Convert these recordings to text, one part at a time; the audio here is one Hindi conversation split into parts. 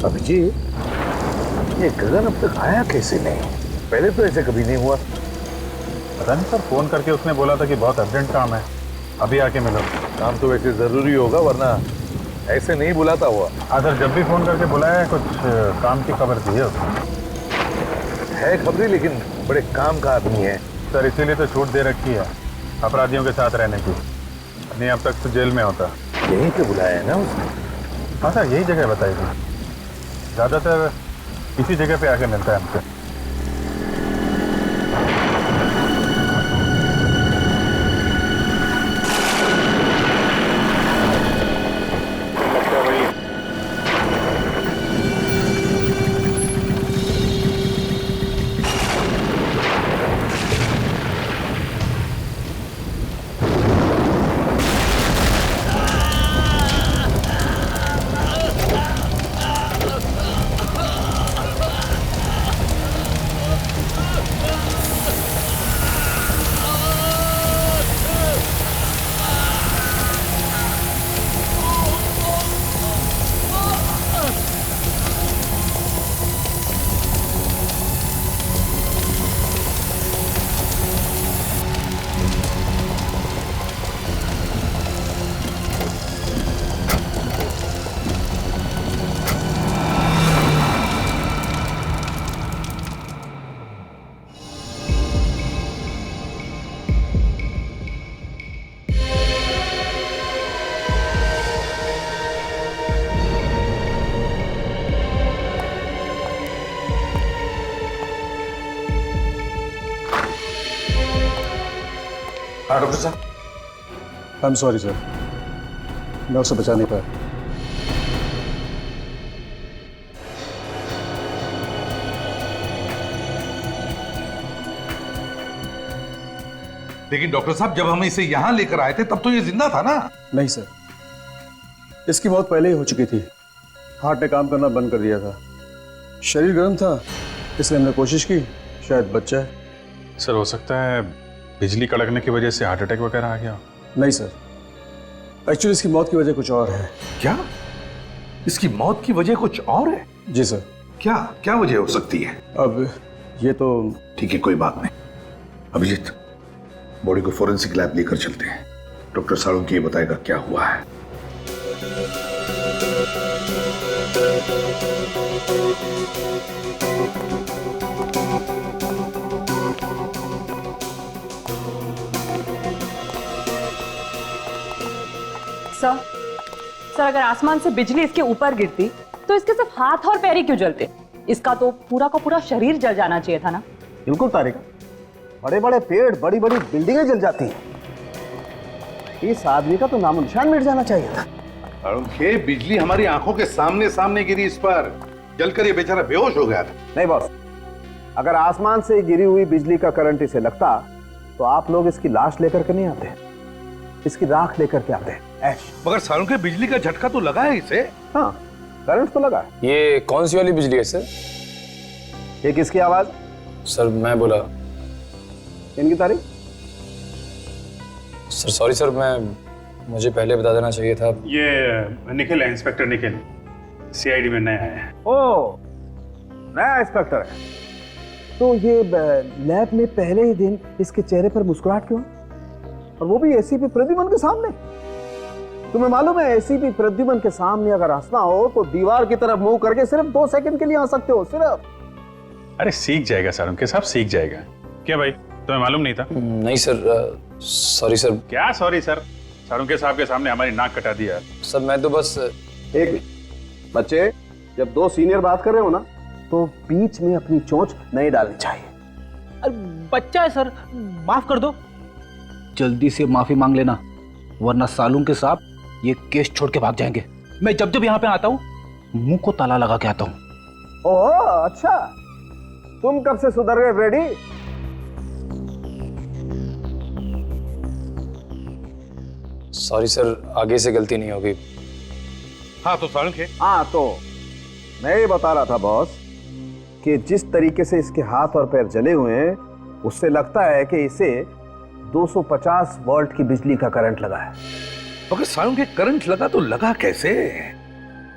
अभिजीत, ये गगन अब तक आया कैसे नहीं? पहले तो ऐसे कभी नहीं हुआ। पता नहीं सर, फोन करके उसने बोला था कि बहुत अर्जेंट काम है, अभी आके मिलो। काम तो वैसे जरूरी होगा, वरना ऐसे नहीं बुलाता हुआ। हाँ सर, जब भी फोन करके बुलाया है कुछ काम की खबर दी है उसने। है खबरी, लेकिन बड़े काम का आदमी है सर, इसीलिए तो छूट दे रखी है अपराधियों के साथ रहने की, नहीं अब तक तो जेल में होता। यहीं पे बुलाया है ना उसने? हाँ सर, यही जगह बताई थी, ज़्यादातर इसी जगह पे आके मिलता है हमसे। हाँ डॉक्टर साहब। आई एम सॉरी सर, मैं उसे बचा नहीं पाया। लेकिन डॉक्टर साहब, जब हम इसे यहाँ लेकर आए थे तब तो ये जिंदा था ना? नहीं सर, इसकी मौत पहले ही हो चुकी थी। हार्ट ने काम करना बंद कर दिया था, शरीर गर्म था, इसलिए हमने कोशिश की शायद बच जाए। सर, हो सकता है बिजली कड़कने की वजह से हार्ट अटैक वगैरह आ गया। नहीं सर, एक्चुअली इसकी मौत की वजह कुछ और है। क्या? इसकी मौत की वजह कुछ और है? जी सर। क्या क्या वजह हो सकती है? अब ये तो ठीक है, कोई बात नहीं। अभिजीत, बॉडी को फोरेंसिक लैब लेकर चलते हैं। डॉक्टर साळुंखे ये बताएगा क्या हुआ है। सर, अगर आसमान से बिजली इसके ऊपर गिरती तो इसके सिर्फ हाथ और पैर ही क्यों जलते? इसका तो पूरा का पूरा शरीर जल जाना चाहिए था ना। बिल्कुल तारिक, बड़े बड़े पेड़, बड़ी बड़ी बिल्डिंगें जल जाती हैं। इस आदमी का तो नामो निशान मिट जाना चाहिए था। साळुंखे, बिजली हमारी आंखों के सामने सामने गिरी, इस पर जलकर ये बेचारा बेहोश हो गया था। नहीं बॉस, अगर आसमान से गिरी हुई बिजली का करंट इसे लगता तो आप लोग इसकी लाश लेकर के नहीं आते, इसकी राख लेकर के आते। मगर साळुंखे, बिजली का झटका तो लगा है इसे। हाँ, करंट तो लगा। ये कौन सी वाली बिजली है सर? ये किसकी आवाज? सर मैं बोला। इनकी तारीख? सर सॉरी सर, मुझे पहले बता देना चाहिए था। ये निखिल है, इंस्पेक्टर निखिल, सीआईडी में नया है। ओ, नया इंस्पेक्टर है। तो ये लैब में पहले ही दिन इसके चेहरे पर मुस्कुराहट क्यों, और वो भी एसीपी प्रद्युमन के सामने? तुम्हें मालूम है, एसीपी प्रद्युमन के सामने अगर हंसना हो तो दीवार की तरफ मुंह करके सिर्फ 2 सेकंड के लिए हंस सकते हो, सिर्फ। अरे सीख जाएगा साळुंखे साहब, सीख जाएगा। क्या भाई, तुम्हें मालूम नहीं था? नहीं सर, सॉरी सर। क्या सॉरी सर? साळुंखे साहब के सामने हमारी नाक कटा दिया। सर मैं तो बस एक बच्चे, जब 2 सीनियर बात कर रहे हो ना तो बीच में अपनी चोंच नहीं डालनी चाहिए। अरे बच्चा है सर, माफ कर दो। जल्दी से माफी मांग लेना, वरना साळुंखे साहब ये केस छोड़ के भाग जाएंगे। मैं जब जब यहाँ पे आता हूँ मुंह को ताला लगा के आता हूँ। ओह अच्छा, तुम कब से सुधर गए फ्रेडी? सॉरी सर, आगे से गलती नहीं होगी। हाँ तो साळुंखे, हाँ तो मैं ये बता रहा था बॉस कि जिस तरीके से इसके हाथ और पैर जले हुए हैं उससे लगता है कि इसे 250 वोल्ट की बिजली का करंट लगा है। मगर साळुंखे, करंट लगा तो लगा कैसे?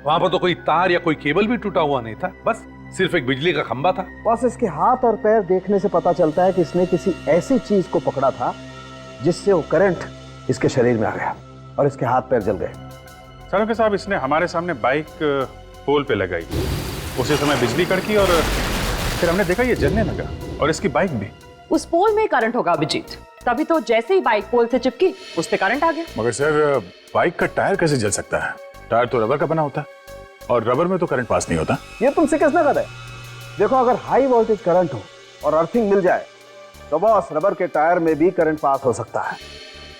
वहां पर तो कोई तार या कोई केबल भी टूटा हुआ नहीं था, बस सिर्फ एक बिजली का खंबा था। बस इसके हाथ और पैर देखने से पता चलता है कि इसने किसी ऐसी चीज को पकड़ा था जिससे वो करंट इसके शरीर में आ गया और इसके हाथ पैर जल गए। सालुंके साहब, इसने हमारे सामने बाइक पोल पे लगाई, उसी समय बिजली कड़की और फिर हमने देखा ये जलने लगा, और इसकी बाइक भी। उस पोल में करंट होगा अभिजीत, तभी तो जैसे ही बाइक पोल से चिपकी उस पे करंट आ गया। मगर सर, बाइक का टायर कैसे जल सकता है? टायर तो रबर का बना होता है और रबर में तो करंट पास नहीं होता। ये तुमसे किसने कहा है? देखो, अगर हाई वोल्टेज करंट हो और अर्थिंग मिल जाए तो बस रबर के टायर में भी करंट पास हो सकता है।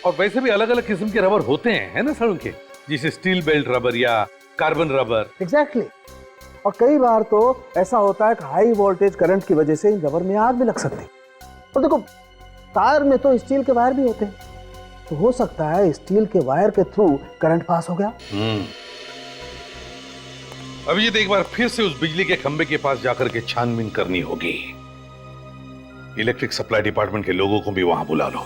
और वैसे भी अलग अलग किस्म के रबर होते हैं, है ना सालुंके, जैसे स्टील बेल्ट रबर या कार्बन रबर। एग्जैक्टली। और कई बार तो ऐसा होता है कि हाई वोल्टेज करंट की वजह से इन रबर में आग भी लग सकती है। और देखो, टायर में तो स्टील के वायर भी होते हैं, तो हो सकता है स्टील के वायर के थ्रू करंट पास हो गया। अभी ये एक बार फिर से उस बिजली के खंबे के पास जाकर के छानबीन करनी होगी। इलेक्ट्रिक सप्लाई डिपार्टमेंट के लोगों को भी वहां बुला लो।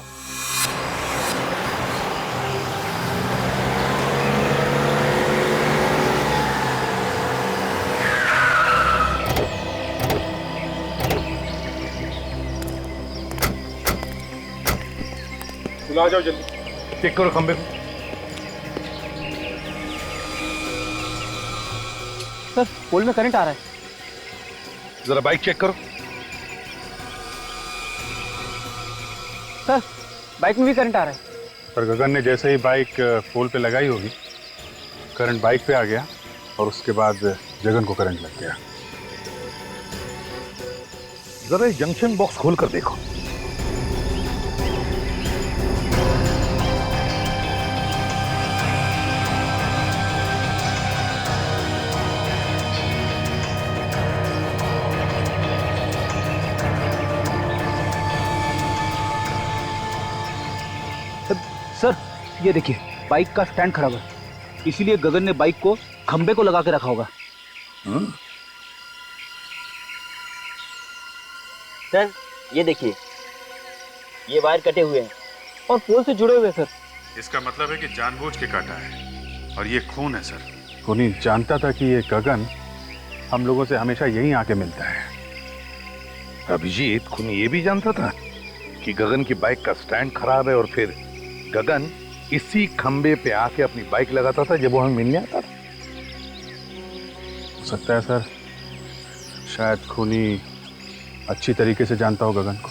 चलो आ जाओ जल्दी। चेक करो खंबे को। सर, पोल में करंट आ रहा है। जरा बाइक चेक करो। सर, बाइक में भी करंट आ रहा है। पर गगन ने जैसे ही बाइक पोल पे लगाई होगी, करंट बाइक पे आ गया और उसके बाद जगन को करंट लग गया। जरा ये जंक्शन बॉक्स खोल कर देखो। सर, ये देखिए, बाइक का स्टैंड खराब है, इसीलिए गगन ने बाइक को खंबे को लगा के रखा होगा। सर, ये देखिए, ये वायर कटे हुए हैं और पोल से जुड़े हुए हैं सर। इसका मतलब है कि जानबूझ के काटा है और ये खून है सर। खूनी जानता था कि ये गगन हम लोगों से हमेशा यहीं आके मिलता है। अभिजीत, खूनी ये भी जानता था कि गगन की बाइक का स्टैंड खराब है और फिर गगन इसी खंबे पे आके अपनी बाइक लगाता था जब वो हमें मिलने आता था। हो सकता है सर, शायद खूनी अच्छी तरीके से जानता हो गगन को।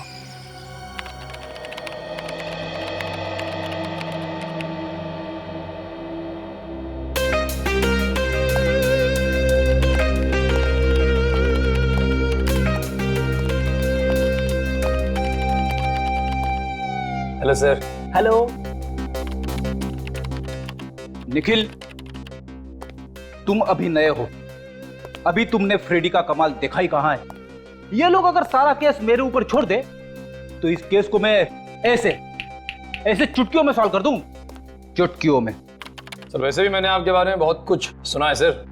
Hello sir. हेलो। निखिल, तुम अभी नए हो, अभी तुमने फ्रेडी का कमाल देखा ही कहां है। ये लोग अगर सारा केस मेरे ऊपर छोड़ दे तो इस केस को मैं ऐसे ऐसे चुटकियों में सॉल्व कर दूं, चुटकियों में। सर, वैसे भी मैंने आपके बारे में बहुत कुछ सुना है सर।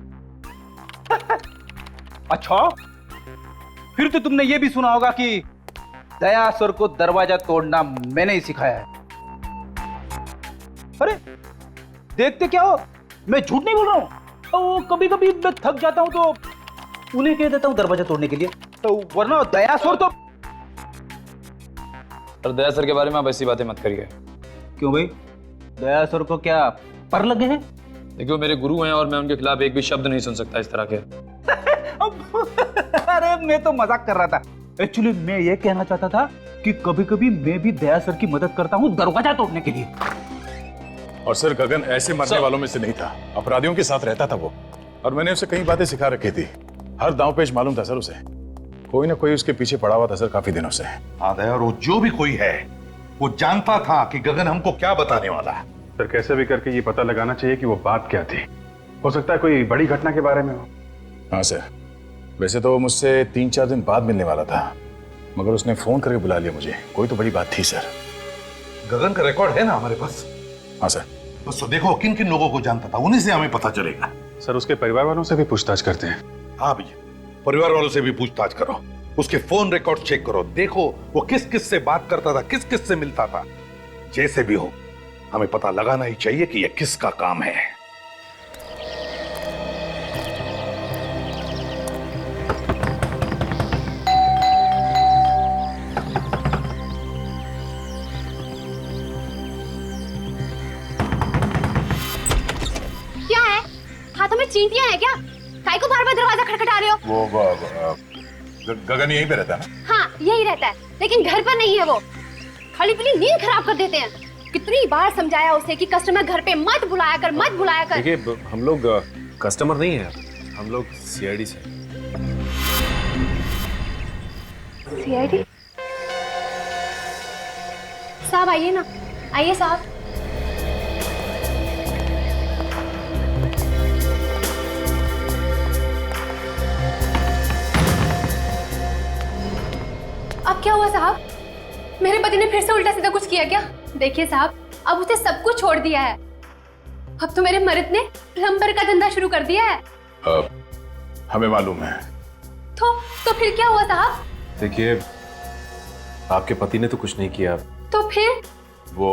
अच्छा, फिर तो तुमने ये भी सुना होगा कि दया सर को दरवाजा तोड़ना मैंने ही सिखाया है। अरे देखते क्या हो, मैं झूठ नहीं बोल रहा हूं। तो कभी कभी मैं थक जाता हूं तो उन्हें कह देता हूं दरवाजा तोड़ने के लिए, तो वरना दया सर तो। सर, दया सर के बारे में आप ऐसी बातें मत करिए। क्यों भाई, दया सर को क्या पर लगे हैं? देखिए, वो मेरे गुरु हैं और मैं उनके खिलाफ एक भी शब्द नहीं सुन सकता इस तरह के। अरे मैं तो मजाक कर रहा था। एक्चुअली मैं ये कहना चाहता था कि कभी कभी मैं भी दया सर की मदद करता हूँ दरवाजा तोड़ने के लिए। और सर, गगन ऐसे मरने वालों में से नहीं था, अपराधियों के साथ रहता था वो, और मैंने उसे कई बातें सिखा रखी थी। हर दांव पेच मालूम था सर उसे। कोई ना कोई उसके पीछे पड़ा हुआ था सर काफी दिनों से। हाँ दया, और वो जो भी कोई है वो जानता था कि गगन हमको क्या बताने वाला है। सर, कैसे भी करके ये पता लगाना चाहिए कि वो बात क्या थी। हो सकता है कोई बड़ी घटना के बारे में हो। हाँ सर, वैसे तो वो मुझसे 3-4 दिन बाद मिलने वाला था, मगर उसने फोन करके बुला लिया मुझे। कोई तो बड़ी बात थी सर। गगन का रिकॉर्ड है ना हमारे पास? हाँ सर। बस तो देखो किन किन लोगों को जानता था, उन्हीं से हमें पता चलेगा। सर, उसके परिवार वालों से भी पूछताछ करते हैं। हाँ भैया, परिवार वालों से भी पूछताछ करो, उसके फोन रिकॉर्ड चेक करो, देखो वो किस किस से बात करता था, किस किस से मिलता था। जैसे भी हो, हमें पता लगाना ही चाहिए कि यह किसका काम है। चींटियां हैं क्या? काय को बार-बार दरवाजा खटखटा रहे हो? गगन यहीं पे रहता है ना? हाँ, यही रहता है, लेकिन घर पर नहीं है वो। खाली पीली नींद खराब कर देते हैं। कितनी बार समझाया उसे कि कस्टमर घर पे मत बुलाया कर, मत बुलाया कर। देखिए, हम लोग कस्टमर नहीं है, हम लोग सीआईडी से। सीआईडी? साहब आइए ना, आइए साहब। अब क्या हुआ साहब? मेरे पति ने फिर से उल्टा सीधा कुछ किया क्या? देखिए साहब, अब उसे सब कुछ छोड़ दिया है। अब तो मेरे मर्द ने प्लम्बर का धंधा शुरू कर दिया है। हमें मालूम है। तो फिर क्या हुआ साहब? देखिए, आपके पति ने तो कुछ नहीं किया। तो फिर? वो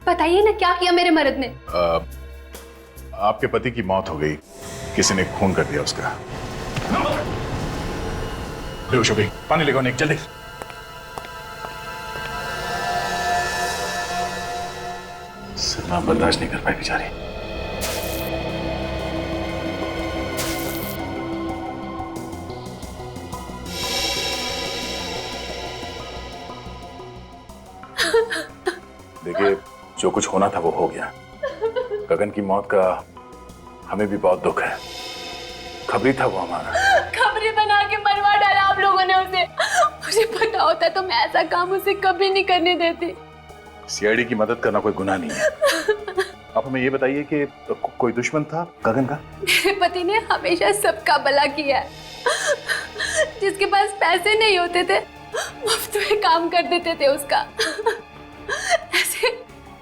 बताइए ना, क्या किया मेरे मर्द ने? आपके पति की मौत हो गई, किसी ने खून कर दिया उसका। बेहोश हो गई, पानी लेकर निक जल्दी। सदमा बर्दाश्त नहीं कर पाई बेचारी। देखिए, जो कुछ होना था वो हो गया। गगन की मौत का हमें भी बहुत दुख है। खबरी था वो हमारा। खबरी बना के मरवा डाला आप लोगों ने उसे। मुझे पता होता तो मैं ऐसा काम उसे कभी नहीं करने देती। सीआईडी की मदद करना कोई गुनाह नहीं है। आप हमें ये बताइए कि कोई दुश्मन था गगन का? मेरे पति ने हमेशा सबका भला किया है। जिसके पास पैसे नहीं होते थे, मुफ्त में काम कर देते थे उसका।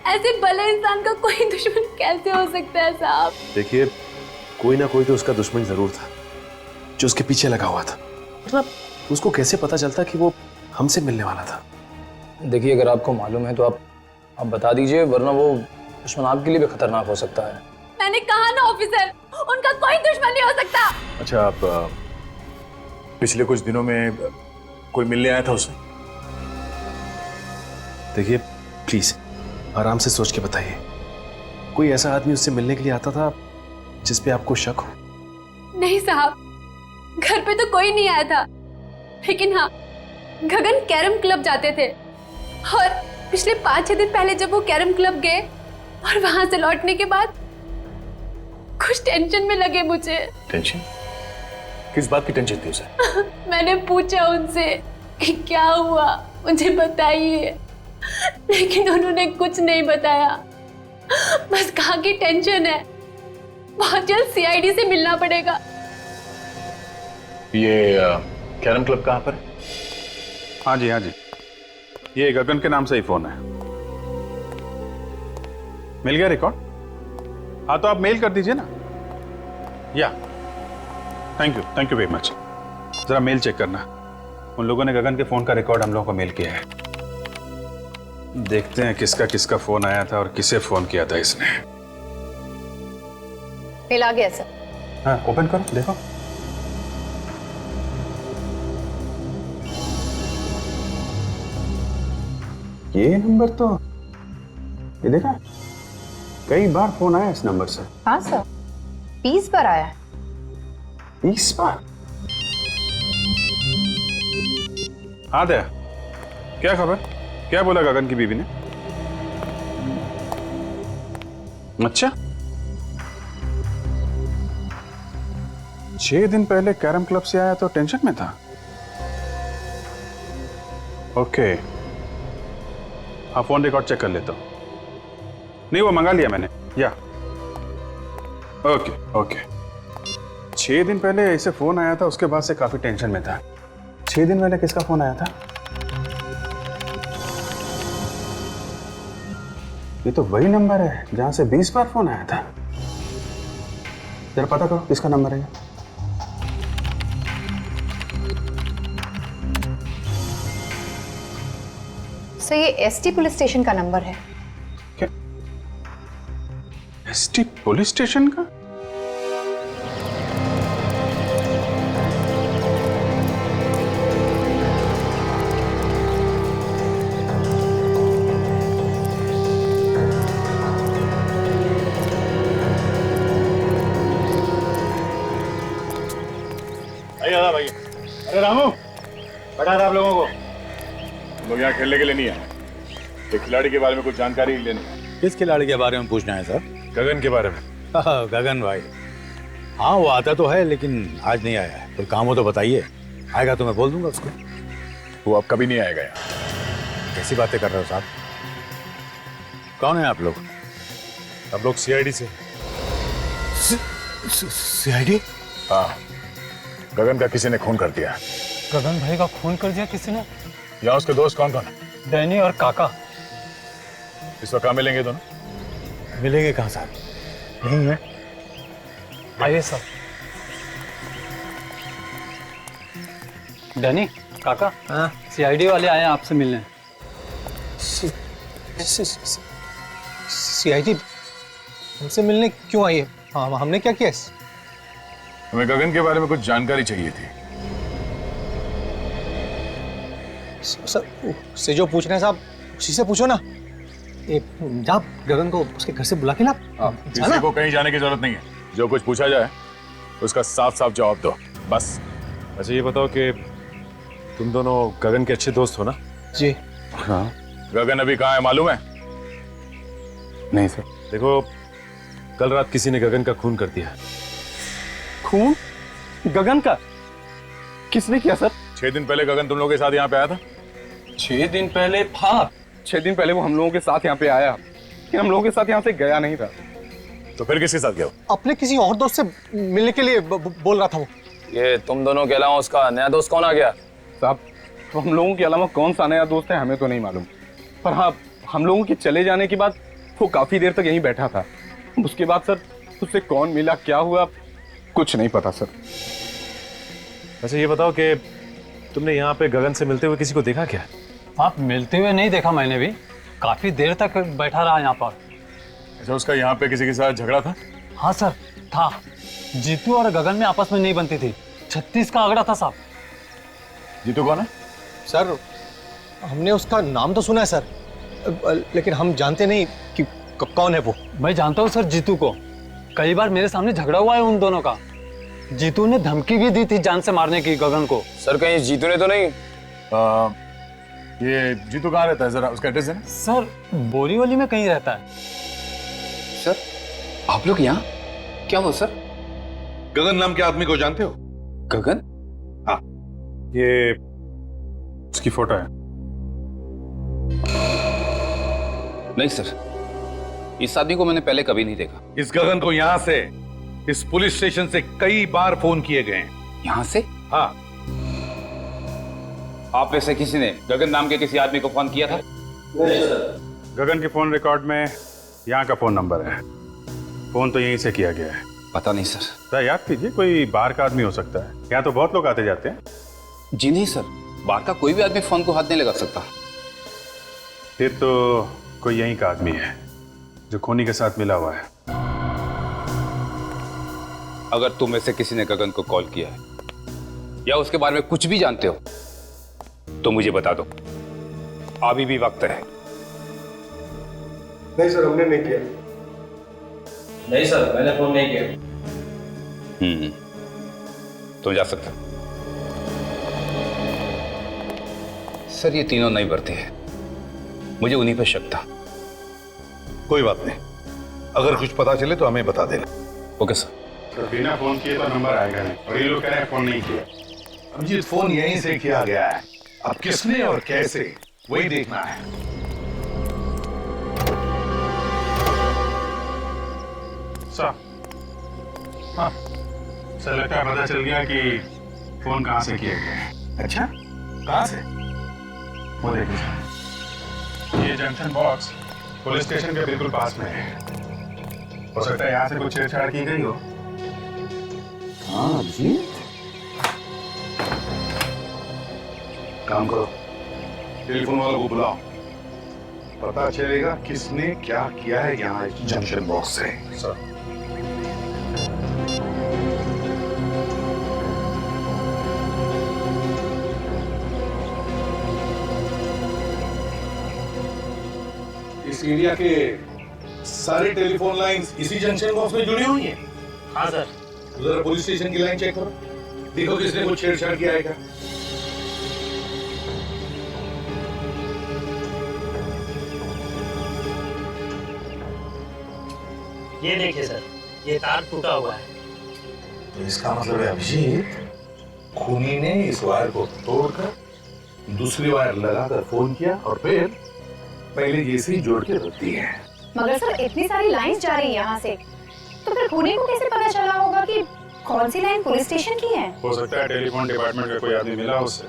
ऐसे भले इंसान का कोई दुश्मन कैसे हो सकता है साहब? देखिए, कोई ना कोई तो उसका दुश्मन जरूर था जो उसके पीछे लगा हुआ था। मतलब उसको कैसे पता चलता कि वो हमसे मिलने वाला था? देखिए, अगर आपको मालूम है तो आप बता दीजिए, वरना वो दुश्मन आपके लिए भी खतरनाक हो सकता है। मैंने कहा ना ऑफिसर, उनका कोई दुश्मन नहीं हो सकता। अच्छा, आप पिछले कुछ दिनों में कोई मिलने आया था उसे? देखिए, प्लीज आराम से सोच के बताइए। कोई ऐसा आदमी उससे मिलने के लिए आता था जिस पे आपको शक हो? नहीं साहब, घर पे तो कोई नहीं आया था, लेकिन हाँ, गगन कैरम क्लब जाते थे और पिछले 5-6 दिन पहले जब वो कैरम क्लब गए और वहां से लौटने के बाद कुछ टेंशन में लगे मुझे। टेंशन? किस बात की टेंशन थी उसे? मैंने पूछा उनसे कि क्या हुआ, मुझे बताइए, लेकिन उन्होंने कुछ नहीं बताया। बस कहा कि टेंशन है, बहुत जल्द सीआईडी से मिलना पड़ेगा। ये कैरम क्लब कहाँ पर है? हाँ जी, हाँ जी, ये गगन के नाम से ही फोन है। मिल गया रिकॉर्ड? हाँ, तो आप मेल कर दीजिए ना। या थैंक यू वेरी मच। जरा मेल चेक करना, उन लोगों ने गगन के फोन का रिकॉर्ड हम लोगों को मेल किया है। देखते हैं किसका किसका फोन आया था और किसे फोन किया था इसने। मेल आ गया सर। हाँ, ओपन करो, देखो। ये नंबर तो, ये देखा, कई बार फोन आया इस नंबर से। हाँ सर, 20 बार आया है। 20 बार? हाँ दया, क्या खबर? क्या बोला गगन की बीवी ने? अच्छा, 6 दिन पहले कैरम क्लब से आया तो टेंशन में था। ओके, हाँ, फोन रिकॉर्ड चेक कर लेता हूं। नहीं, वो मंगा लिया मैंने। या ओके। 6 दिन पहले इसे फोन आया था, उसके बाद से काफी टेंशन में था। 6 दिन पहले किसका फोन आया था? ये तो वही नंबर है जहां से 20 बार फोन आया था। जरा पता करो किसका नंबर है। सर, ये एसटी पुलिस स्टेशन का नंबर है। क्या? एसटी पुलिस स्टेशन का? रामू, बता दो आप लोगों को, हम लोग यहाँ खेलने के लिए नहीं आए, एक खिलाड़ी के बारे में कुछ जानकारी लेनी है। किस खिलाड़ी के बारे में पूछना है सर? गगन के बारे में। गगन भाई, हाँ वो आता तो है लेकिन आज नहीं आया है। कोई काम हो तो बताइए, आएगा तो मैं बोल दूंगा उसको। वो अब कभी नहीं आएगा यहाँ। कैसी बातें कर रहे हो साहब? कौन है आप लोग? हम लोग सीआईडी से। सीआईडी? हाँ, गगन का किसी ने खून कर दिया। गगन भाई का खून कर दिया किसी ने? यहाँ उसके दोस्त कौन कौन है? डैनी और काका। इस वक्त कहाँ मिलेंगे दोनों? मिलेंगे कहाँ साहब? नहीं है। आइए सर। डैनी, काका, सीआईडी वाले आए हैं आपसे मिलने। सीआईडी हमसे मिलने क्यों आई है? हाँ, हमने क्या किया? हमें गगन के बारे में कुछ जानकारी चाहिए थी। सर, से जो पूछ रहे हैं साहब, उसी से पूछो ना। जा गगन को उसके घर से बुला के ला। किसी को कहीं जाने की जरूरत नहीं है। जो कुछ पूछा जाए उसका साफ साफ जवाब दो, बस। अच्छा ये बताओ कि तुम दोनों गगन के अच्छे दोस्त हो ना? जी हाँ। गगन अभी कहाँ है मालूम है? नहीं सर। देखो, कल रात किसी ने गगन का खून कर दिया। खून? गगन का? किसने किया सर? 6 दिन पहले गगन तुम लोगों के साथ यहाँ पे आया था। 6 दिन पहले? हाँ, 6 दिन पहले वो हम लोगों के साथ यहाँ पे आया, लेकिन हम लोगों के साथ यहाँ से गया नहीं था। तो फिर किसके साथ गया? अपने किसी और दोस्त से मिलने के लिए बोल रहा था वो। ये तुम दोनों के अलावा उसका नया दोस्त कौन आ गया? साहब, तो हम लोगों के अलावा कौन सा नया दोस्त है हमें तो नहीं मालूम, पर हाँ, हम लोगों के चले जाने के बाद वो काफी देर तक यहीं बैठा था। उसके बाद सर उससे कौन मिला, क्या हुआ, कुछ नहीं पता सर। अच्छा ये बताओ कि तुमने यहाँ पे गगन से मिलते हुए किसी को देखा क्या? आप मिलते हुए नहीं देखा मैंने भी, काफी देर तक बैठा रहा यहाँ पर। अच्छा, उसका यहाँ पे किसी के साथ झगड़ा था? हाँ सर, था। जीतू और गगन में आपस में नहीं बनती थी, 36 का आंकड़ा था साहब। जीतू कौन है? सर, हमने उसका नाम तो सुना है सर, लेकिन हम जानते नहीं कि कौन है वो। मैं जानता हूँ सर जीतू को, कई बार मेरे सामने झगड़ा हुआ है उन दोनों का। जीतू ने धमकी भी दी थी जान से मारने की गगन को। सर कहीं जीतू ने तो नहीं? ये जीतू कहाँ रहता है, जरा उसका एड्रेस है ना? सर बोरीवली में कहीं रहता है। सर आप लोग यहाँ क्या हो सर? गगन नाम के आदमी को जानते हो? गगन? हाँ, ये उसकी फोटो है। नहीं सर, इस आदमी को मैंने पहले कभी नहीं देखा। इस गगन को यहाँ से, इस पुलिस स्टेशन से कई बार फोन किए गए हैं। यहाँ से? हाँ। आप में से किसी ने गगन नाम के किसी आदमी को फोन किया था? नहीं सर। गगन के फोन रिकॉर्ड में यहाँ का फोन नंबर है, फोन तो यहीं से किया गया है। पता नहीं सर। तो याद कीजिए, कोई बाहर का आदमी हो सकता है, यहाँ तो बहुत लोग आते जाते हैं। जी नहीं सर, बाहर का कोई भी आदमी फोन को हाथ नहीं लगा सकता। फिर तो कोई यहीं का आदमी है जो खूनी के साथ मिला हुआ है। अगर तुम में से किसी ने गगन को कॉल किया है या उसके बारे में कुछ भी जानते हो तो मुझे बता दो, अभी भी वक्त है। नहीं सर, हमने नहीं किया। नहीं सर, मैंने फोन नहीं किया। तुम जा सकते हो। सर ये तीनों नहीं बढ़ते हैं, मुझे उन्हीं पर शक था। कोई बात नहीं, अगर कुछ पता चले तो हमें बता देना। Okay sir. तो बिना फोन किए तो नंबर आएगा नहीं, और ये लोग कह रहे हैं फोन नहीं किया। अभिजीत, फोन यहीं से किया गया है, अब किसने और कैसे वही देखना है। सर, हाँ सर, लगता है पता चल गया कि फोन कहाँ से किया गया है। अच्छा, कहाँ से? वो देखिए सर, ये जंक्शन बॉक्स पुलिस स्टेशन के बिल्कुल पास में है। हो सकता है यहाँ से कुछ छेड़छाड़ की गई हो। हाँ जी। काम करो, टेलीफोन वालों को बुलाओ, पता चलेगा किसने क्या किया है यहाँ जंक्शन बॉक्स से। सर, इस एरिया के सारे टेलीफोन लाइंस इसी जंक्शन बॉक्स में जुड़ी हुई हैं। हाँ सर। जरा पुलिस स्टेशन की लाइन चेक करो, देखो किसने कुछ छेड़छाड़ किया है क्या। ये देखिए सर, ये तार टूटा हुआ है। तो इसका मतलब है अभिजीत खूनी ने इस वायर को तोड़कर दूसरी वायर लगाकर फोन किया और फिर पहले जैसे ही जोड़ के रख दी है। मगर सर इतनी सारी लाइंस जा रही है यहाँ से, तो फिर खूनी को कैसे पता चला होगा कि कौन सी लाइन पुलिस स्टेशन की है? हो सकता है टेलीफोन डिपार्टमेंट का कोई आदमी मिला उससे।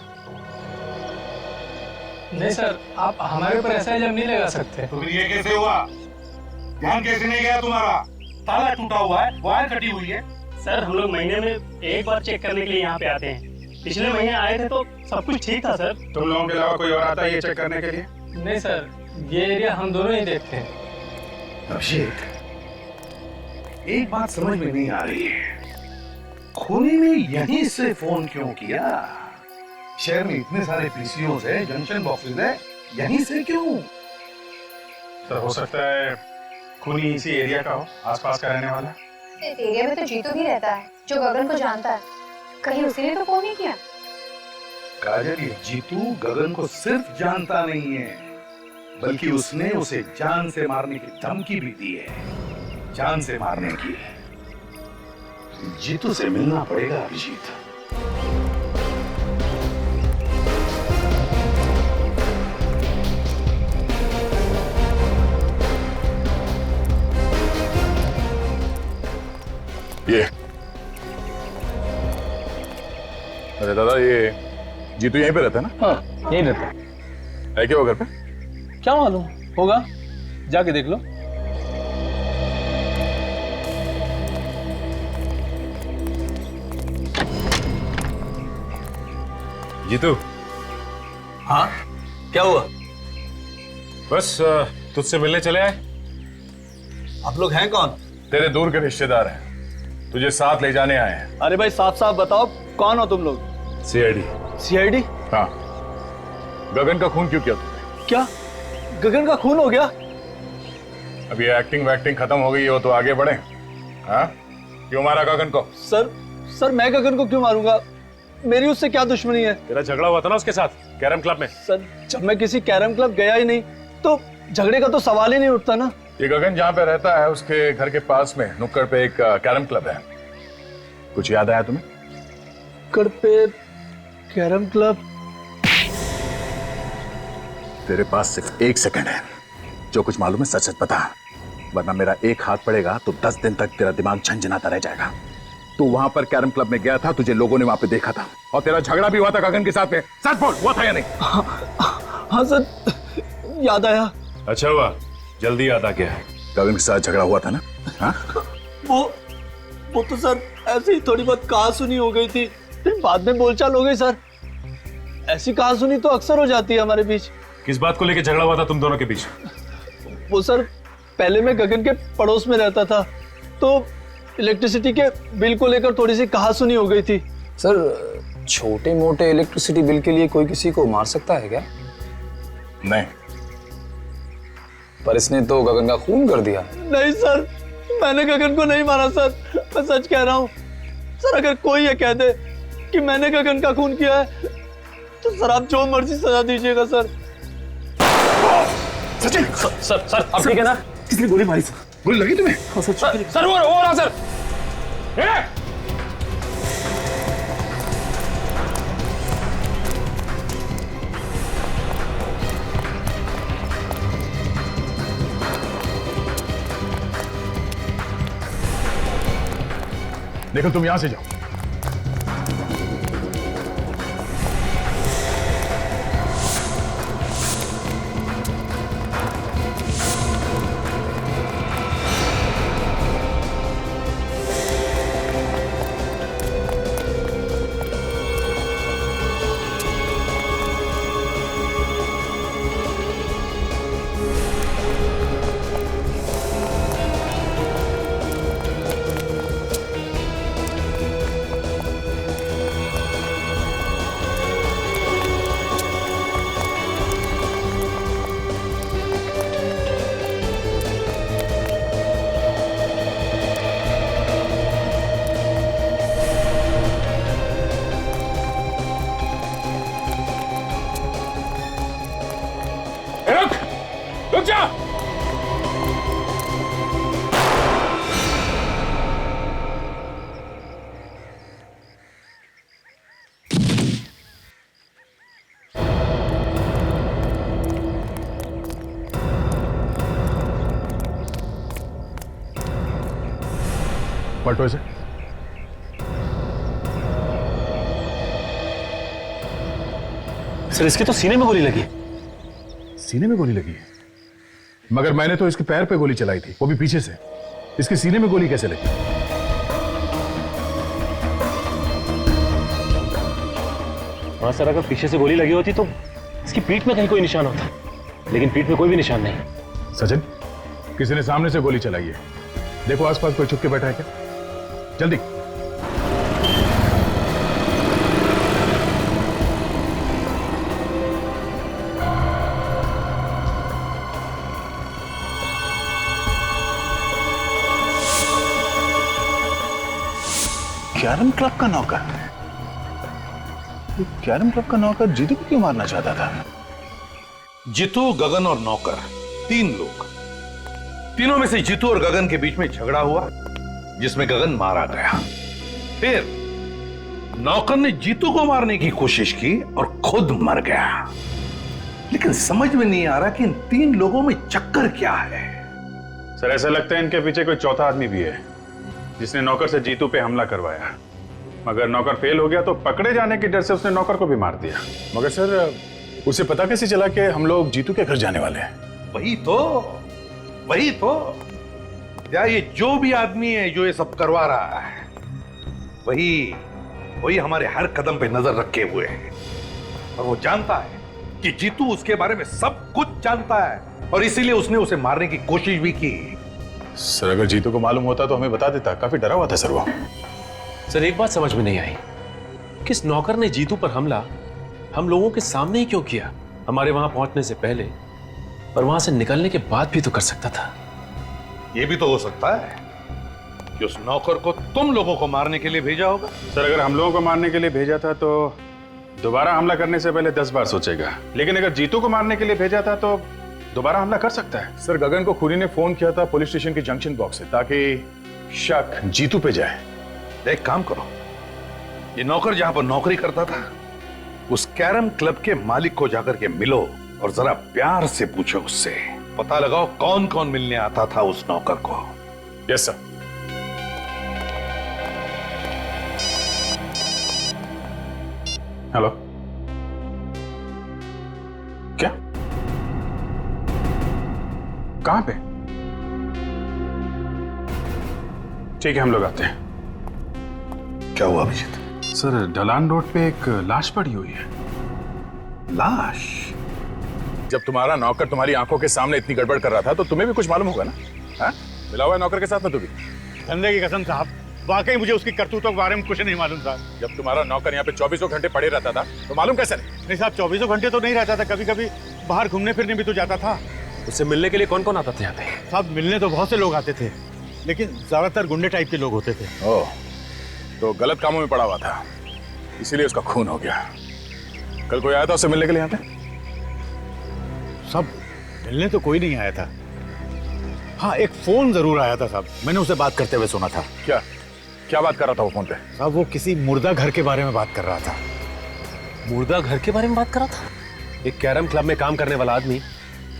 नहीं सर, आप हमारे ऊपर ऐसा इल्जाम नहीं लगा सकते। तो फिर ये कैसे हुआ? ध्यान कैसे नहीं गया तुम्हारा? ताला टूटा हुआ है, वायर कटी हुई है। सर हम लोग महीने में एक बार चेक करने के लिए यहाँ पे आते हैं। पिछले महीने आए थे तो सब कुछ ठीक था सर। तुम लोगों के अलावा कोई और आता है ये चेक करने के लिए? नहीं सर, ये एरिया हम दोनों ही देखते हैं। अभिषेक, एक बात समझ में नहीं आ रही है, खूनी ने यहीं से फोन क्यों किया? शहर में इतने सारे पीसीओ है, जंक्शन बॉक्सेस है, यहीं से क्यों? सर हो सकता है खूनी इसी एरिया का हो, आसपास का रहने वाला। इस एरिया में तो जीतू भी रहता है जो गगन को जानता है, कहीं उसी ने तो फोन नहीं किया? काजल, ये जीतू गगन को सिर्फ जानता नहीं है, बल्कि उसने उसे जान से मारने की धमकी भी दी है। जान से मारने की। जीतू से मिलना पड़ेगा अभिजीत। ये अरे दादा, ये जीतू यहीं पे रहता है ना? हाँ, यहीं रहता है क्या वो घर पे? क्या मालूम होगा, जाके देख लो। जीतू। हाँ, क्या हुआ? बस तुझसे मिलने चले आए। आप लोग हैं कौन? तेरे दूर के रिश्तेदार हैं, तुझे साथ ले जाने आए हैं। अरे भाई साफ साफ बताओ, कौन हो तुम लोग? सीआईडी। सीआईडी? हाँ। गगन का खून क्यों किया तुमने? क्या गगन का खून हो गया? अब ये एक्टिंग वैक्टिंग खत्म हो गई हो तो आगे बढ़े। हाँ, क्यों मारा गगन को? सर मैं गगन को क्यों मारूंगा? मेरी उससे क्या दुश्मनी है? तेरा झगड़ा हुआ था ना उसके साथ कैरम क्लब में। सर जब मैं किसी कैरम क्लब गया ही नहीं तो झगड़े का तो सवाल ही नहीं उठता ना। ये गगन जहाँ पे रहता है उसके घर के पास में नुक्कड़ पे एक कैरम क्लब है, कुछ याद आया तुम्हें? नुक्कड़ पे कैरम क्लब? तेरे पास सिर्फ 1 सेकंड है, जो कुछ मालूम है सच सच बता, वरना मेरा एक हाथ पड़ेगा तो 10 दिन तक तेरा दिमाग झंझनाता रह जाएगा। तू वहां पर कैरम क्लब में गया था, तुझे लोगों ने वहां पे देखा था और तेरा झगड़ा भी हुआ था गगन के साथ में। सच बोल, हुआ था या नहीं? हाँ सर, याद आया। अच्छा हुआ, जल्दी याद आ गया। गगन के साथ झगड़ा हुआ था ना? हाँ? वो तो सर ऐसे ही थोड़ी बहुत कहा सुनी हो गई थी, फिर बाद में बोलचाल हो गई। सर ऐसी कहा सुनी तो अक्सर हो जाती है हमारे बीच। किस बात को लेकर झगड़ा हुआ था तुम दोनों के बीच? वो सर, पहले मैं गगन के पड़ोस में रहता था तो इलेक्ट्रिसिटी के बिल को लेकर थोड़ी सी कहासुनी हो गई थी। सर छोटे मोटे इलेक्ट्रिसिटी बिल के लिए कोई किसी को मार सकता है क्या? नहीं। पर इसने तो गगन का खून कर दिया। नहीं सर, मैंने गगन को नहीं मारा सर, मैं सच कह रहा हूँ। सर अगर कोई ये कह दे कि मैंने गगन का खून किया है तो सर आप जो मर्जी सजा दीजिएगा सर। सचिन! सर आप ठीक है ना? किसने गोली मारी? गोली लगी तुम्हें? सर वो रहा सर। देखो तुम यहां से जाओ। पलटो इसे। सर इसके तो सीने में गोली लगी। सीने में गोली लगी है? मगर मैंने तो इसके पैर पे गोली चलाई थी, वो भी पीछे से। इसके सीने में गोली कैसे लगी? हाँ सर, अगर पीछे से गोली लगी होती तो इसकी पीठ में कहीं कोई निशान होता, लेकिन पीठ में कोई भी निशान नहीं। सचिन, किसी ने सामने से गोली चलाई है। देखो आसपास कोई छुप के बैठा है क्या? जल्दी। कैरम क्लब का नौकर? कैरम क्लब का नौकर जीतू को क्यों मारना चाहता था? जीतू, गगन और नौकर, 3 लोग। तीनों में से जीतू और गगन के बीच में झगड़ा हुआ, जिसमें गगन मारा गया। फिर नौकर ने जीतू को मारने की कोशिश की और खुद मर गया। लेकिन समझ में नहीं आ रहा कि इन 3 लोगों में चक्कर क्या है। सर ऐसा लगता है इनके पीछे कोई चौथा आदमी भी है, जिसने नौकर से जीतू पे हमला करवाया। मगर नौकर फेल हो गया तो पकड़े जाने के डर से उसने नौकर को भी मार दिया। मगर सर उसे पता कैसे चला कि हम लोग जीतू के घर जाने वाले हैं? वही तो या ये जो भी आदमी है जो ये सब करवा रहा है, वही हमारे हर कदम पे नजर रखे हुए है। और वो जानता है कि जीतू उसके बारे में सब कुछ जानता है, और इसीलिए उसने उसे मारने की कोशिश भी की। सर अगर जीतू को मालूम होता तो हमें बता देता। काफी डरा हुआ था सर वो। सर एक बात समझ में नहीं आई, किस नौकर ने जीतू पर हमला हम लोगों के सामने ही क्यों किया? हमारे वहां पहुंचने से पहले और वहां से निकलने के बाद भी तो कर सकता था। यह भी तो हो सकता है कि उस नौकर को तुम लोगों को मारने के लिए भेजा होगा। सर अगर हम लोगों को मारने के लिए भेजा था तो दोबारा हमला करने से पहले 10 बार सोचेगा। लेकिन अगर जीतू को मारने के लिए भेजा था तो दोबारा हमला कर सकता है। सर गगन को खूनी ने फोन किया था पुलिस स्टेशन के जंक्शन बॉक्स से, ताकि शक जीतू पे जाए। एक काम करो, ये नौकर जहां पर नौकरी करता था उस कैरम क्लब के मालिक को जाकर के मिलो और जरा प्यार से पूछो उससे, पता लगाओ कौन कौन मिलने आता था उस नौकर को। Yes sir. हेलो, क्या? कहां पे? ठीक है हम लोग आते हैं। क्या हुआ अभिजीत? सर ढलान रोड पे एक लाश पड़ी हुई है। लाश? जब तुम्हारा नौकर तुम्हारी आंखों के सामने इतनी गड़बड़ कर रहा था तो तुम्हें भी कुछ मालूम होगा ना? हाँ? मिला हुआ है नौकर के साथ ना? तू भी धंधे की कसम साहब, वाकई मुझे उसकी करतूतों के बारे में कुछ नहीं मालूम था। जब तुम्हारा नौकर यहाँ पे 24 घंटे पड़े रहता था तो मालूम कैसे नहीं? नहीं साहब, 24 घंटे तो नहीं रहता था, कभी कभी बाहर घूमने फिरने भी तो जाता था। उससे मिलने के लिए कौन कौन आता था यहाँ पे? साहब मिलने तो बहुत से लोग आते थे, लेकिन ज्यादातर गुंडे टाइप के लोग होते थे। ओह, तो गलत कामों में पड़ा हुआ था, इसीलिए उसका खून हो गया। कल कोई आया था उससे मिलने के लिए यहाँ पे? सब मिलने तो कोई नहीं आया था। हाँ एक फोन जरूर आया था साहब, मैंने उसे बात करते हुए सुना था। क्या बात कर रहा था वो फोन पे? साहब वो किसी मुर्दा घर के बारे में बात कर रहा था। मुर्दा घर के बारे में बात कर रहा था? एक कैरम क्लब में काम करने वाला आदमी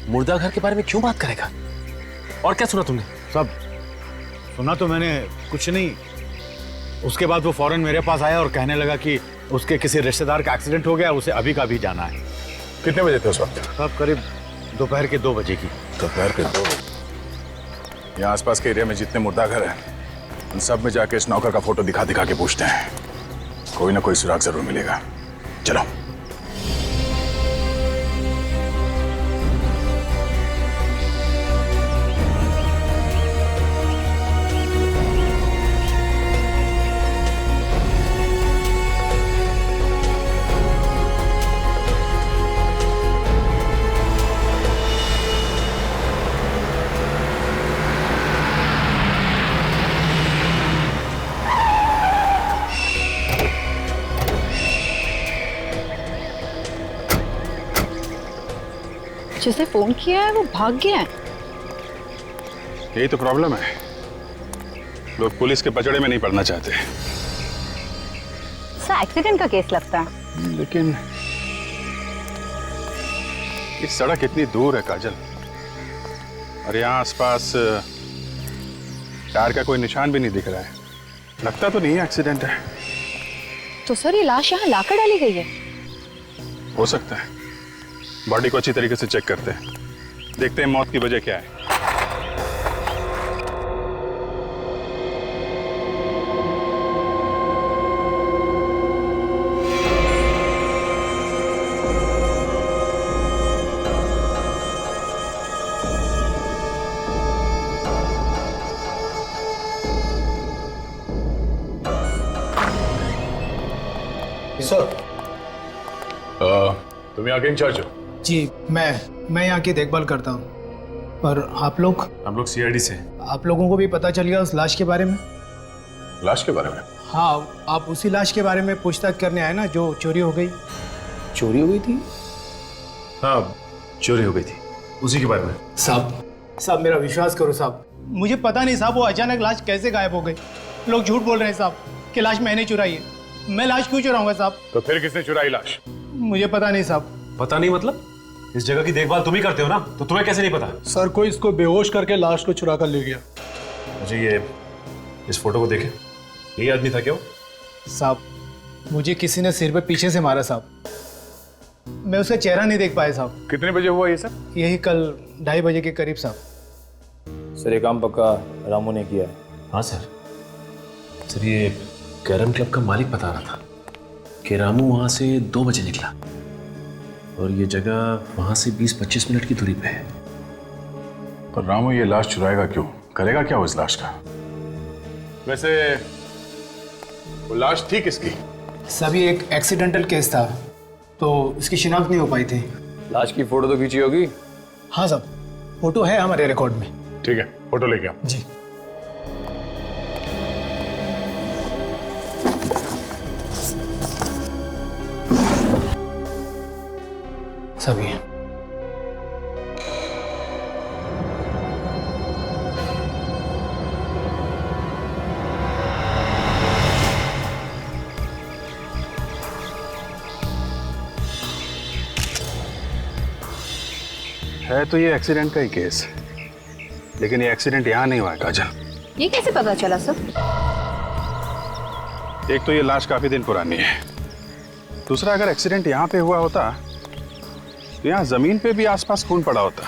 मुर्दा घर के बारे में क्यों बात करेगा? और क्या सुना तुमने? साहब सुना तो मैंने कुछ नहीं। उसके बाद वो फौरन मेरे पास आया और कहने लगा कि उसके किसी रिश्तेदार का एक्सीडेंट हो गया, उसे अभी का अभी जाना है। कितने बजे थे उस वक्त? साहब करीब दोपहर के 2 बजे की। दोपहर के 2 बजे? यहाँ आसपास के एरिया में जितने मुर्दा घर हैं उन सब में जाके इस नौकर का फोटो दिखा दिखा के पूछते हैं, कोई ना कोई सुराग जरूर मिलेगा। चलो। जिसे फोन किया है वो भाग गया है। यही तो प्रॉब्लम है, लोग पुलिस के पचड़े में नहीं पड़ना चाहते। एक्सीडेंट का केस लगता है। लेकिन ये सड़क इतनी दूर है काजल, और यहाँ आसपास टायर का कोई निशान भी नहीं दिख रहा है। लगता तो नहीं है एक्सीडेंट है। तो सर ये लाश यहाँ लाकर डाली गई है? हो सकता है। बॉडी को अच्छी तरीके से चेक करते हैं, देखते हैं मौत की वजह क्या है। सर तुम यहाँ के इंचार्ज हो? जी मैं यहाँ की देखभाल करता हूँ। और आप लोग? हम लोग सीआईडी से। आप लोगों को भी पता चल गया उस लाश के बारे में? लाश के बारे में? हाँ, आप उसी लाश के बारे में पूछताछ करने आए ना जो चोरी हो गई? चोरी हो गई थी? हाँ, चोरी हो गई थी, उसी के बारे में। साहब मेरा विश्वास करो साहब, मुझे पता नहीं साहब वो अचानक लाश कैसे गायब हो गई। लोग झूठ बोल रहे हैं साहब कि लाश मैंने चुराई है। मैं लाश क्यों चुराऊंगा साहब? तो फिर किसने चुराई लाश? मुझे पता नहीं साहब। पता नहीं मतलब? इस जगह की देखभाल तुम ही करते हो ना, तो तुम्हें कैसे नहीं पता? सर कोई इसको बेहोश करके लाश को चुरा कर ले गया। मुझे ये इस फोटो को देखे, यही आदमी था क्या वो? साहब मुझे किसी ने सिर पे पीछे से मारा साहब, मैं उसका चेहरा नहीं देख पाया साहब। कितने बजे हुआ ये सब? यही कल 2:30 बजे के करीब साहब। सर ये काम पक्का रामू ने किया है? हाँ सर। सर ये कैरम क्लब का मालिक बता रहा था कि रामू वहाँ से 2 बजे निकला और ये जगह वहाँ से 20-25 मिनट की दूरी पे है। पर रामू ये लाश चुराएगा क्यों? करेगा क्या वो इस लाश का? वैसे वो लाश थी किसकी? सभी एक एक्सीडेंटल केस था तो इसकी शिनाख्त नहीं हो पाई थी। लाश की फोटो तो खींची होगी? हाँ साहब, फोटो है हमारे रिकॉर्ड में। ठीक है, फोटो लेके आओ। जी। सभी है तो ये एक्सीडेंट का ही केस, लेकिन ये एक्सीडेंट यहाँ नहीं हुआ है काजल। ये कैसे पता चला सर? एक तो ये लाश काफी दिन पुरानी है, दूसरा अगर एक्सीडेंट यहाँ पे हुआ होता तो यहाँ जमीन पे भी आसपास खून पड़ा होता,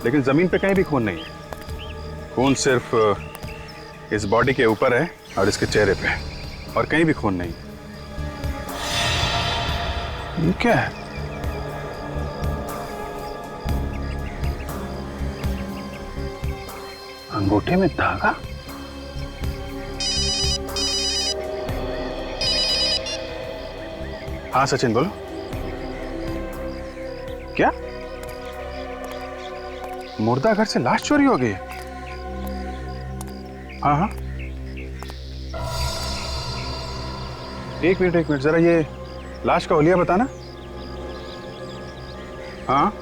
लेकिन जमीन पे कहीं भी खून नहीं है। खून सिर्फ इस बॉडी के ऊपर है और इसके चेहरे पे, और कहीं भी खून नहीं। ये क्या है? अंगूठे में धागा? हाँ सचिन बोलो। क्या मुर्दा घर से लाश चोरी हो गई? हाँ हाँ, एक मिनट जरा ये लाश का हुलिया बताना। हाँ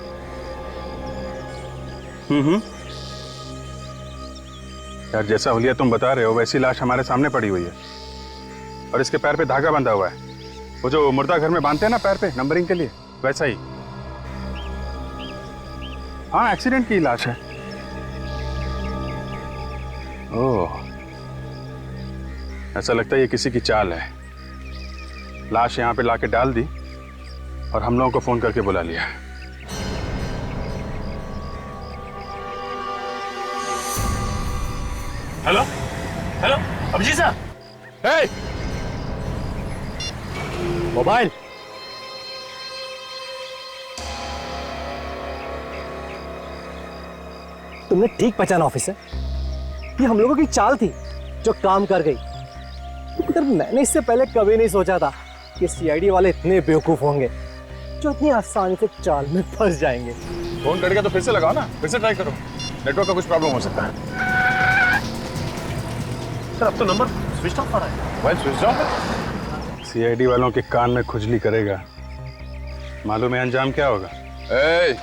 यार, जैसा हुलिया तुम बता रहे हो वैसी लाश हमारे सामने पड़ी हुई है और इसके पैर पे धागा बंधा हुआ है, वो जो मुर्दा घर में बांधते हैं ना पैर पे नंबरिंग के लिए, वैसा ही। हाँ, एक्सीडेंट की लाश है। ओह, ऐसा लगता है ये किसी की चाल है। लाश यहाँ पे लाके डाल दी और हम लोगों को फोन करके बुला लिया। हेलो हेलो अभिजीत साहब। हे मोबाइल। तुमने ठीक पहचाना ऑफिसर, ये हम लोगों की चाल थी जो काम कर गई। मगर मैंने इससे पहले कभी नहीं सोचा था कि सीआईडी वाले इतने बेवकूफ होंगे जो इतनी आसानी से चाल में फंस जाएंगे। फोन कट गया तो फिर से लगाओ ना, फिर से ट्राई करो, नेटवर्क का कुछ प्रॉब्लम हो सकता है। सर अब तो नंबर स्विच ऑफ आ रहा है। भाई स्विच ऑफ है? सीआईडी वालों के कान में खुजली करेगा, मालूम है अंजाम क्या होगा? ए,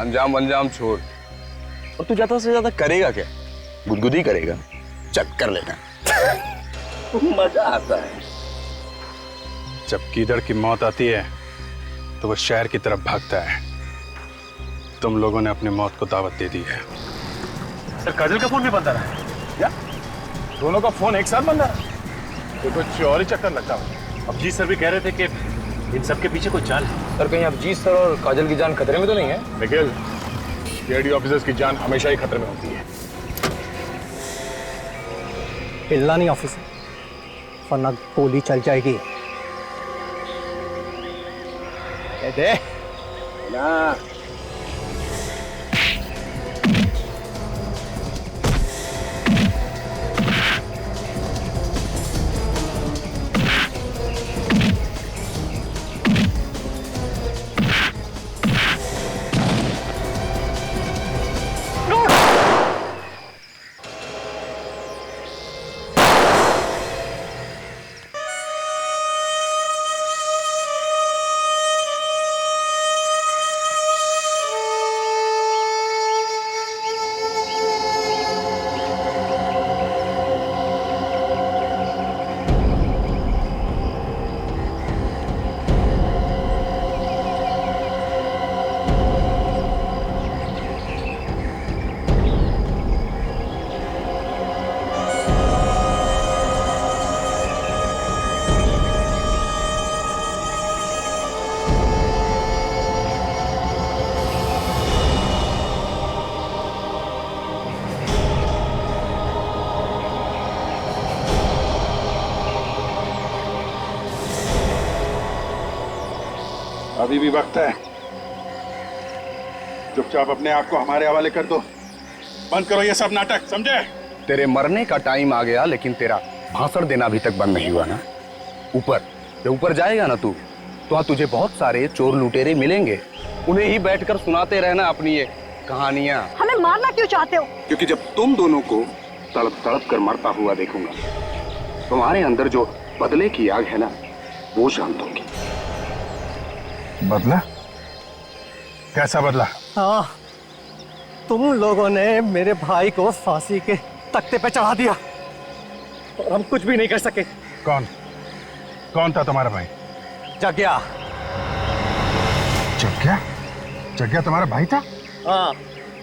अंजाम छोड़, और तू ज्यादा से ज्यादा करेगा क्या? गुदगुदी करेगा, चक्कर लेना। मजा आता है। जब कीदड़ की मौत आती है तो वो शहर की तरफ भागता है। तुम लोगों ने अपनी मौत को दावत दे दी है। सर काजल का फोन भी बंद आ रहा है। क्या? दोनों का फोन एक साथ बंद है, तो कुछ और ही चक्कर लगता है। अब जी सर भी कह रहे थे कि इन सब के पीछे कोई चाल है। सर कहीं अभिजीत सर और काजल की जान खतरे में तो नहीं है? निखिल, सीआईडी ऑफिसर्स की जान हमेशा ही खतरे में होती है। हिलना नहीं ऑफिसर, वरना गोली चल जाएगी। दे ना अभी भी वक्त है, चुपचाप अपने आप को हमारे हवाले कर दो। बंद करो ये सब नाटक, समझे? तेरे मरने का टाइम आ गया, लेकिन तेरा भाषण देना अभी तक बंद नहीं हुआ ना। ऊपर जब ऊपर जाएगा ना तू, तो वहां तुझे बहुत सारे चोर लुटेरे मिलेंगे, उन्हें ही बैठकर सुनाते रहना अपनी ये कहानियां। हमें मारना क्यों चाहते हो? क्योंकि जब तुम दोनों को तड़प तड़प कर मरता हुआ देखूंगा, तुम्हारे अंदर जो बदले की आग है ना, वो शांत होगी। बदला? कैसा बदला? हाँ, तुम लोगों ने मेरे भाई को फांसी के तख्ते पे चढ़ा दिया और हम कुछ भी नहीं कर सके। कौन कौन था तुम्हारा भाई? जग्या। जग्या? जग्या तुम्हारा भाई था? हाँ,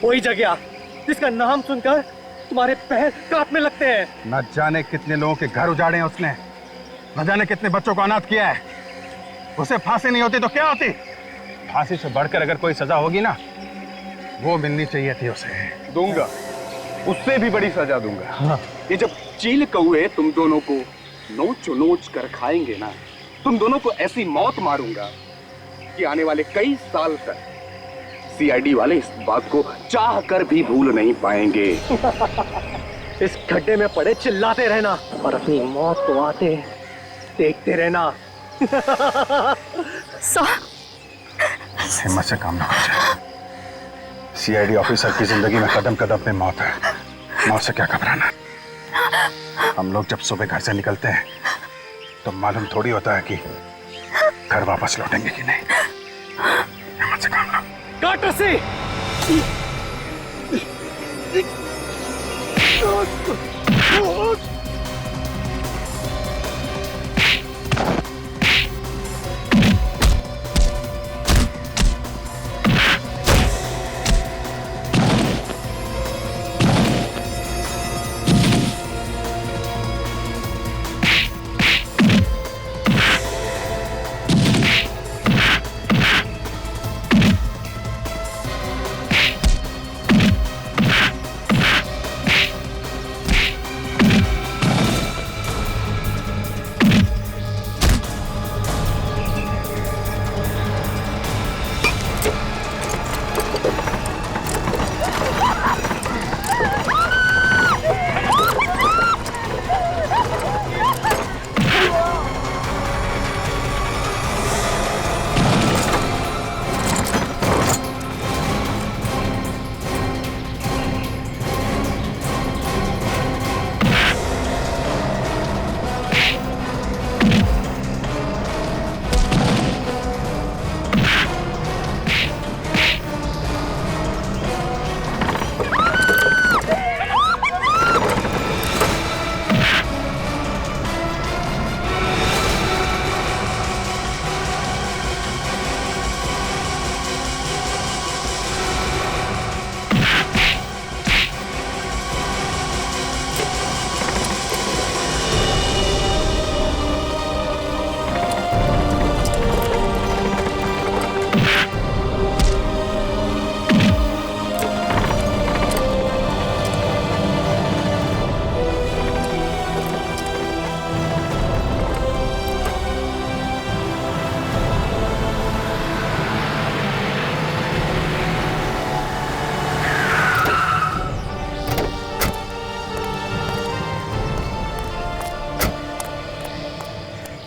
वही जग्या जिसका नाम सुनकर तुम्हारे पैर कांपने लगते हैं। न जाने कितने लोगों के घर उजाड़े हैं उसने, न जाने कितने बच्चों को अनाथ किया है। उसे फांसी नहीं होती तो क्या होती? फांसी से बढ़कर अगर कोई सजा होगी ना, वो मिलनी चाहिए थी उसे। दूंगा, उससे भी बड़ी सजा दूंगा। हाँ। ये जब चील कौए तुम दोनों को नोच नोच कर खाएंगे ना, तुम दोनों को ऐसी मौत मारूंगा कि आने वाले कई साल तक सीआईडी वाले इस बात को चाह कर भी भूल नहीं पाएंगे। इस गड्ढे में पड़े चिल्लाते रहना और अपनी मौत को आते देखते रहना। हिम्मत से काम ना कर। सीआईडी ऑफिसर की जिंदगी में कदम कदम पे मौत है, मौत से क्या घबराना। हम लोग जब सुबह घर से निकलते हैं तो मालूम थोड़ी होता है कि घर वापस लौटेंगे कि नहीं। हिम्मत से काम ना। काट रस्सी।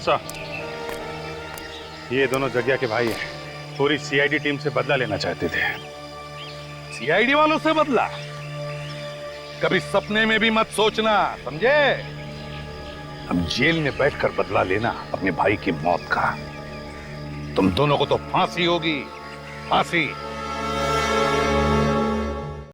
मौसा, ये दोनों जग्या के भाई हैं। पूरी सीआईडी टीम से बदला लेना चाहते थे। सीआईडी वालों से बदला? कभी सपने में भी मत सोचना, समझे? अब जेल में बैठकर बदला लेना अपने भाई की मौत का। तुम दोनों को तो फांसी होगी, फांसी।